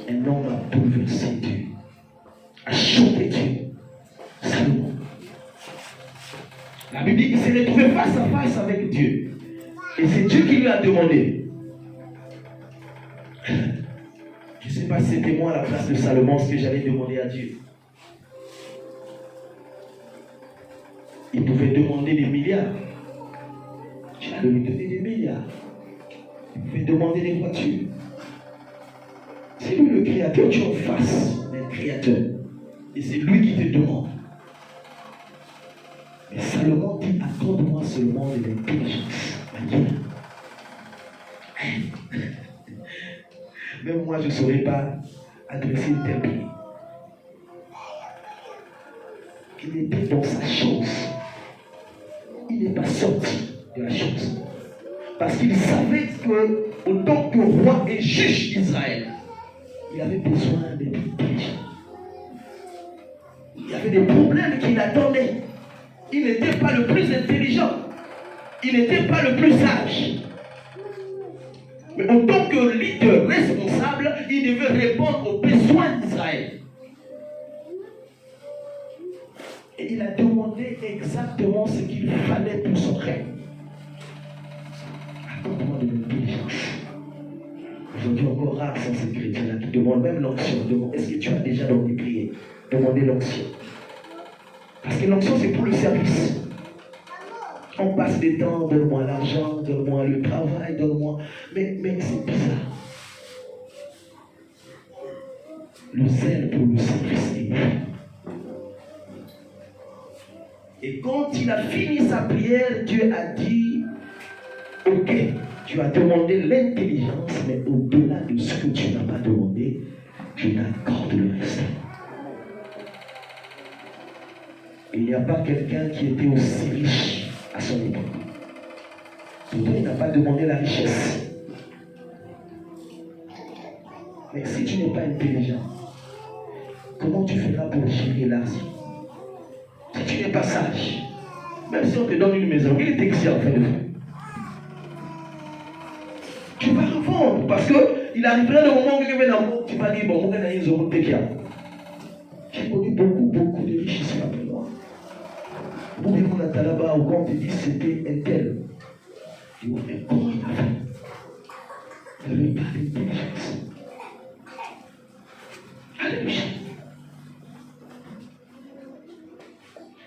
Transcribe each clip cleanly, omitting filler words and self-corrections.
Un homme a bouleversé Dieu, a choqué Dieu. Salomon. La Bible dit qu'il s'est retrouvé face à face avec Dieu. Et c'est Dieu qui lui a demandé. Je ne sais pas si c'était moi à la place de Salomon ce que j'allais demander à Dieu. Il pouvait demander des milliards. Tu allais lui donner des milliards. Il pouvait demander des voitures. C'est lui le créateur, tu es en face d'un créateur. Et c'est lui qui te demande. Mais Salomon dit, accorde-moi seulement de l'intelligence. Même moi, je ne saurais pas adresser une telle prière. Il était dans sa chose. Il n'est pas sorti de la chose. Parce qu'il savait que, autant que roi et juge d'Israël, il avait besoin d'être intelligent. Il y avait des problèmes qui l'attendaient. Il n'était pas le plus intelligent. Il n'était pas le plus sage. Mais en tant que leader responsable, il devait répondre aux besoins d'Israël. Et il a demandé exactement ce qu'il fallait pour son règne. Accorde-moi de l'intelligence. Aujourd'hui encore rare sont ces chrétiens-là qui demandent même l'onction. Est-ce que tu as déjà donc prié? Demandez l'onction. Parce que l'onction c'est pour le service. On passe des temps, donne-moi l'argent, donne-moi le travail, donne-moi. Mais c'est bizarre. Le zèle pour le service est vrai. Et quand il a fini sa prière, Dieu a dit, ok, tu as demandé l'intelligence, mais au-delà de ce que tu n'as pas demandé, je t'accorde le reste. Il n'y a pas quelqu'un qui était aussi riche à son époque. Pourtant, il n'a pas demandé la richesse. Mais si tu n'es pas intelligent, comment tu feras pour gérer l'argent? Si tu n'es pas sage, même si on te donne une maison, il est exigeant en fin de fin. Tu vas revendre parce qu'il arrivera le moment où tu vas dire, bon, j'ai connu beaucoup de riches ici après moi. Pour dire qu'on a là-bas, au quand on te dit c'était un tel. Tu dis, mais comment il a fait? Il n'avait pas d'intelligence. Alléluia.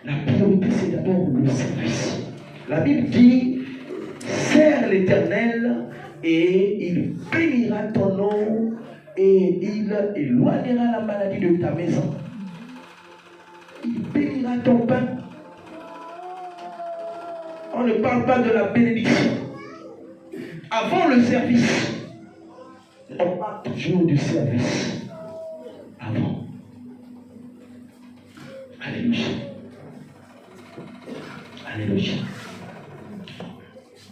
La priorité, c'est d'abord le service. La Bible dit, sers l'Éternel et il bénira ton nom et il éloignera la maladie de ta maison. Il bénira ton pain. On ne parle pas de la bénédiction. Avant le service, on parle toujours du service. Avant. Alléluia. Alléluia.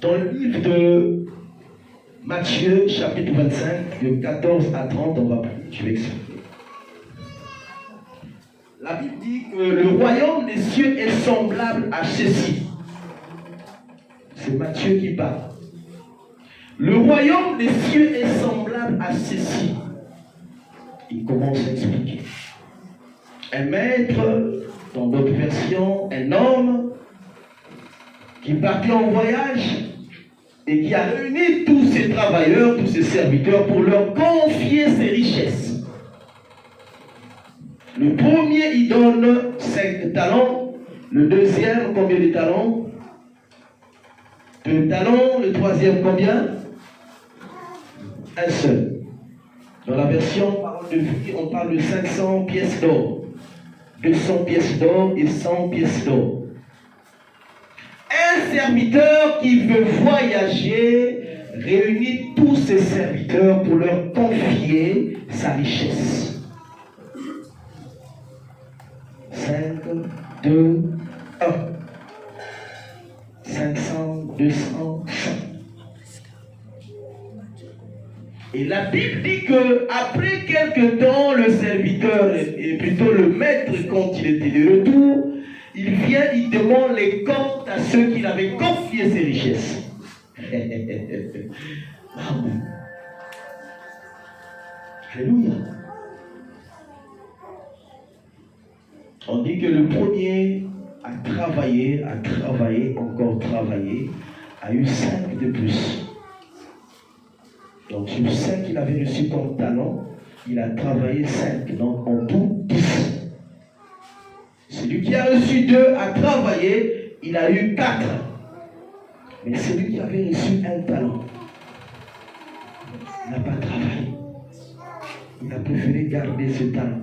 Dans le livre de Matthieu, chapitre 25, de 14 à 30, on va prier. Je vais expliquer. La Bible dit que le royaume des cieux est semblable à ceci. C'est Matthieu qui parle. Le royaume des cieux est semblable à ceci. Il commence à expliquer. Un maître, dans d'autres versions, un homme qui partit en voyage et qui a réuni tous ses travailleurs, tous ses serviteurs pour leur confier ses richesses. Le premier, il donne 5 talents. Le deuxième, combien de talents? 2 talents. Le troisième, combien? Un seul. Dans la version on parle de 500 pièces d'or, 200 pièces d'or et 100 pièces d'or. Un serviteur qui veut voyager réunit tous ses serviteurs pour leur confier sa richesse. 5, 2, 1. 500, 200, 100. Et la Bible dit que après quelque temps, le serviteur, et plutôt le maître, quand il était de retour, il vient, il demande les comptes à ceux qui l'avaient confié ses richesses. Alléluia. On dit que le premier a travaillé, encore travaillé, a eu 5 de plus. Donc sur 5 qu'il avait reçu comme talent, il a travaillé 5. Donc en tout 10. Celui qui a reçu 2 a travaillé, il a eu 4. Mais celui qui avait reçu un talent n'a pas travaillé. Il a préféré garder ce talent.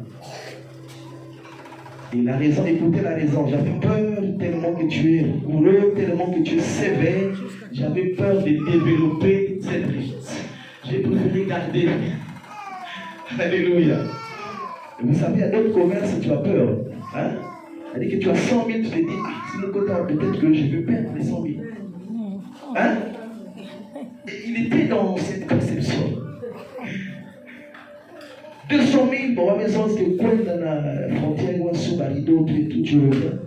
Et la raison, écoutez la raison, j'avais peur tellement que tu es rigoureux, tellement que tu es sévère, j'avais peur de développer cette richesse. J'ai préféré garder. Alléluia. Et vous savez, il y a d'autres commerces, tu as peur. Hein? C'est-à-dire que tu as 100 000, tu te dis, si le côté, peut-être que je vais perdre les 100 000. Hein? Et il était dans cette conception. 200 000, pour ma maison, c'est que quoi dans la frontière, ou sous Barido, tout, tu reviens.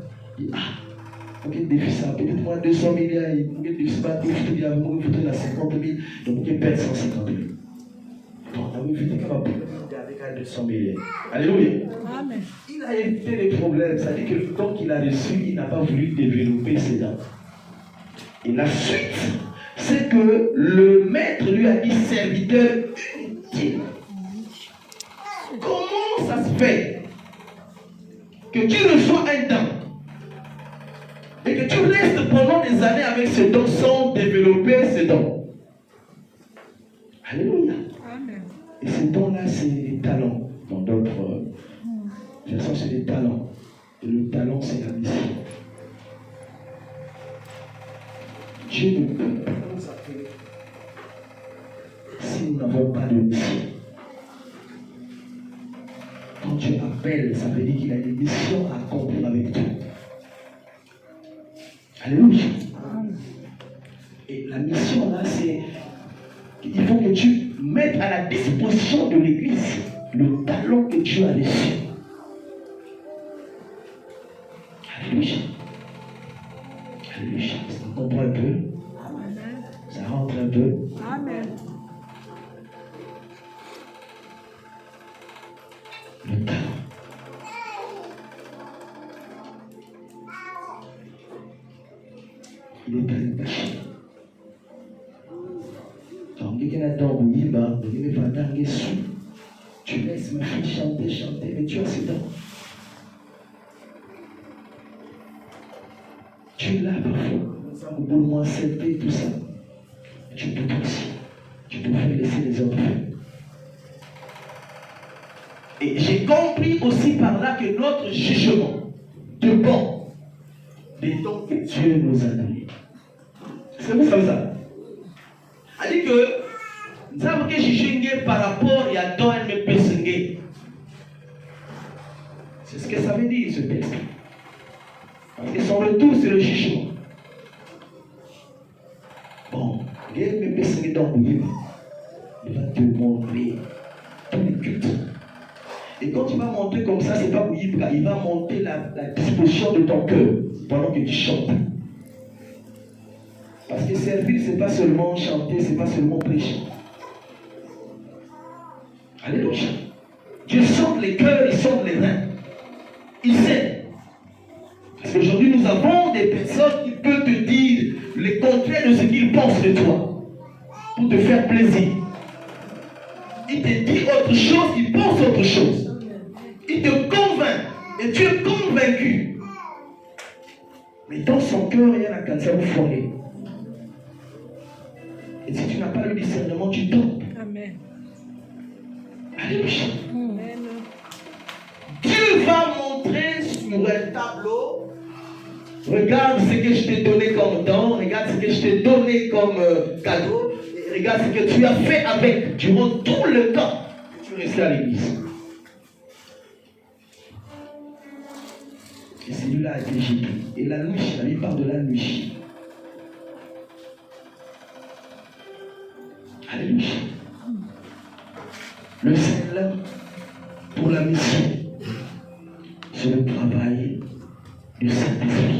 Ok, défi ça, peut-être moi 200 000, il faut que défi ça, il y a 50 000, donc il perd 150 000. Donc, on a vu que ma avec 200 000. Alléluia. Amen. Il a évité les problèmes, c'est-à-dire que le temps qu'il a reçu, il n'a pas voulu développer ses dents. Et la suite, c'est que le maître lui a dit serviteur inutile. Comment ça se fait que tu reçois un don et que tu restes pendant des années avec ce don sans développer ce don? Alléluia. Amen. Et ce don-là, c'est des talents. Dans d'autres versions, c'est des talents. Et le talent, c'est la mission. Dieu ne peut pas nous appeler si nous n'avons pas de mission. Quand Dieu appelle, ça veut dire qu'il a une mission à accomplir avec toi. Alléluia. Et la mission là, c'est qu'il faut que tu mettes à la disposition de l'Église le talent que Dieu a reçu. Alléluia. Alléluia. Ça comprend un peu. Amen. Ça rentre un peu. Amen. Le talent. Il est dans une machine. Donc, quelqu'un a dans le tu laisses ma fille chanter, mais tu as ses dents. Tu es là parfois, ça me boule moins et tout ça. Tu peux aussi. Tu peux faire laisser les autres faire. Et j'ai compris aussi par là que notre jugement dépend des dons que Dieu nous a donnés. C'est vous savez ça? C'est-à-dire que nous savons que juger par rapport à don et me. C'est ce que ça veut dire ce texte. Parce que son retour, c'est le jugement. Bon, Dieu me péché dans le livre. Il va te montrer tous les cultes. Et quand il va montrer comme ça, c'est pas pour il va monter la disposition de ton cœur pendant que tu chantes. Parce que servir, c'est pas seulement chanter, c'est pas seulement prêcher. Alléluia. Dieu sonde les cœurs, il sonde les reins. Il sait. Parce qu'aujourd'hui, nous avons des personnes qui peuvent te dire le contraire de ce qu'ils pensent de toi. Pour te faire plaisir. Il te dit autre chose, il pense autre chose. Il te convainc. Et tu es convaincu. Mais dans son cœur, il y a la cancer fourrée. Et si tu n'as pas le discernement, tu tombes. Amen. Alléluia. Amen. Dieu va montrer sur un tableau. Regarde ce que je t'ai donné comme don. Regarde ce que je t'ai donné comme cadeau. Et regarde ce que tu as fait avec durant tout le temps que tu restais à l'église. Et celui-là a été Jésus. Et la nuit, la Bible parle de la nuit. Alléluia. Le sel pour la mission, c'est le travail du Saint-Esprit.